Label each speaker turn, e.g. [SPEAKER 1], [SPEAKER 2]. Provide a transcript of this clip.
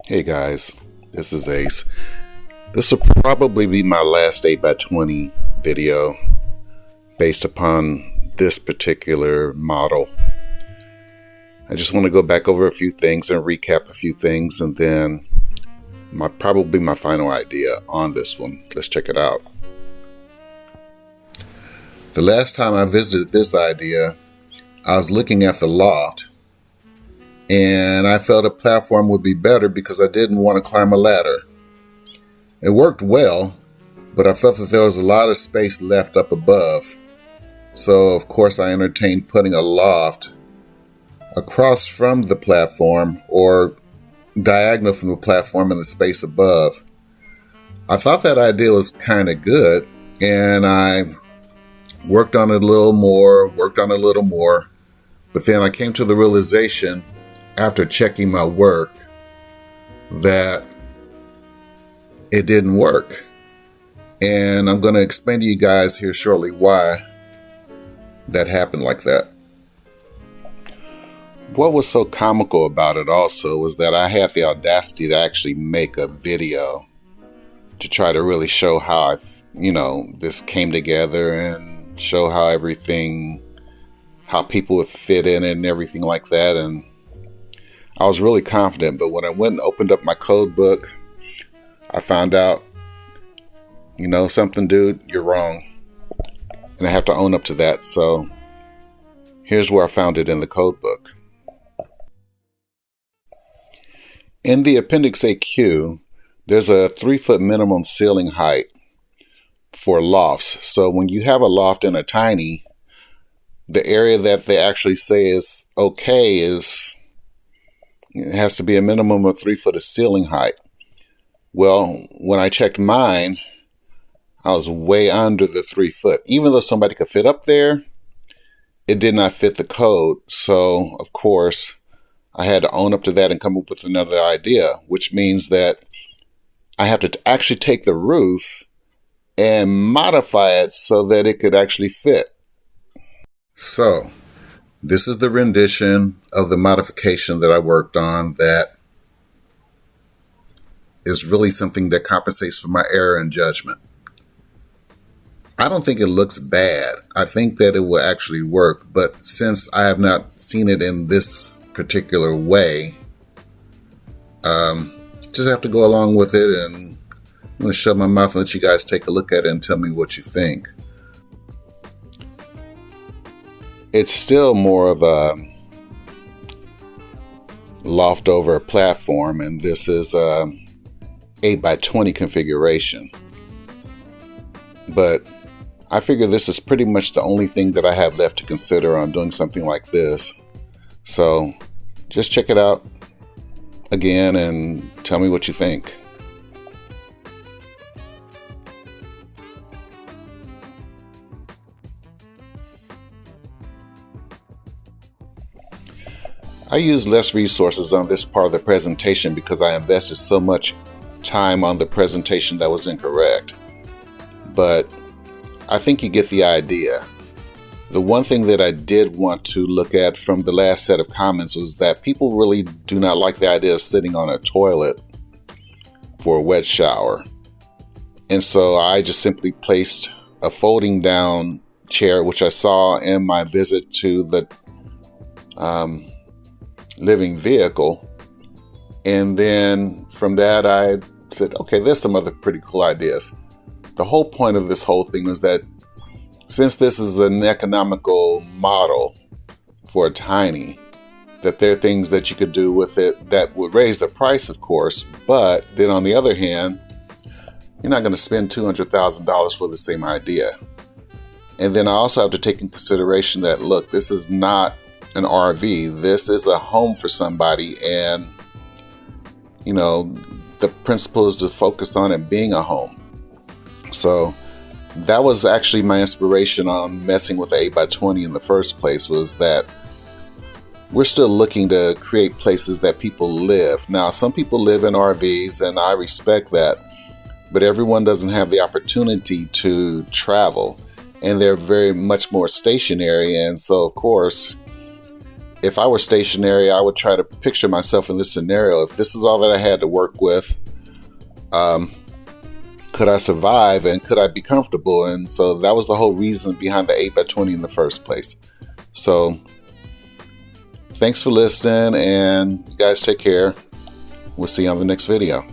[SPEAKER 1] Hey guys, this is Ace. This will probably be my last 8x20 video based upon this particular model. I just want to go back over a few things and recap a few things, and then probably my final idea on this one. Let's check it out. The last time I visited this idea, I was looking at the loft, and I felt a platform would be better because I didn't want to climb a ladder. It worked well, but I felt that there was a lot of space left up above. So of course I entertained putting a loft across from the platform or diagonal from the platform in the space above. I thought that idea was kind of good, and I worked on it a little more, but then I came to the realization after checking my work that it didn't work. And I'm going to explain to you guys here shortly why that happened like that. What was so comical about it also was that I had the audacity to actually make a video to try to really show how this came together and show how people would fit in it and everything like that. And I was really confident, but when I went and opened up my code book, I found out, something, dude, you're wrong. And I have to own up to that. So here's where I found it in the code book. In the Appendix AQ, there's a 3-foot minimum ceiling height for lofts. So when you have a loft in a tiny, the area that they actually say is okay it has to be a minimum of 3 foot of ceiling height. Well, when I checked mine, I was way under the 3 foot. Even though somebody could fit up there, it did not fit the code. So, of course, I had to own up to that and come up with another idea, which means that I have to actually take the roof and modify it so that it could actually fit. So, this is the rendition of the modification that I worked on that is really something that compensates for my error in judgment. I don't think it looks bad. I think that it will actually work, but since I have not seen it in this particular way, just have to go along with it, and I'm going to shut my mouth and let you guys take a look at it and tell me what you think. It's still more of a loft over a platform, and this is a 8x20 configuration. But I figure this is pretty much the only thing that I have left to consider on doing something like this. So just check it out again and tell me what you think. I used less resources on this part of the presentation because I invested so much time on the presentation that was incorrect. But I think you get the idea. The one thing that I did want to look at from the last set of comments was that people really do not like the idea of sitting on a toilet for a wet shower. And so I just simply placed a folding down chair, which I saw in my visit to the living vehicle, and then from that I said, okay, there's some other pretty cool ideas. The whole point of this whole thing was that since this is an economical model for a tiny, that there are things that you could do with it that would raise the price, of course, but then on the other hand, you're not going to spend $200,000 for the same idea. And then I also have to take in consideration that, look, this is not an RV. This is a home for somebody, and the principle is to focus on it being a home. So that was actually my inspiration on messing with the 8x20 in the first place, was that we're still looking to create places that people live. Now, some people live in RVs, and I respect that, but everyone doesn't have the opportunity to travel, and they're very much more stationary. And so, of course, if I were stationary, I would try to picture myself in this scenario. If this is all that I had to work with, could I survive and could I be comfortable? And so that was the whole reason behind the 8x20 in the first place. So thanks for listening, and you guys take care. We'll see you on the next video.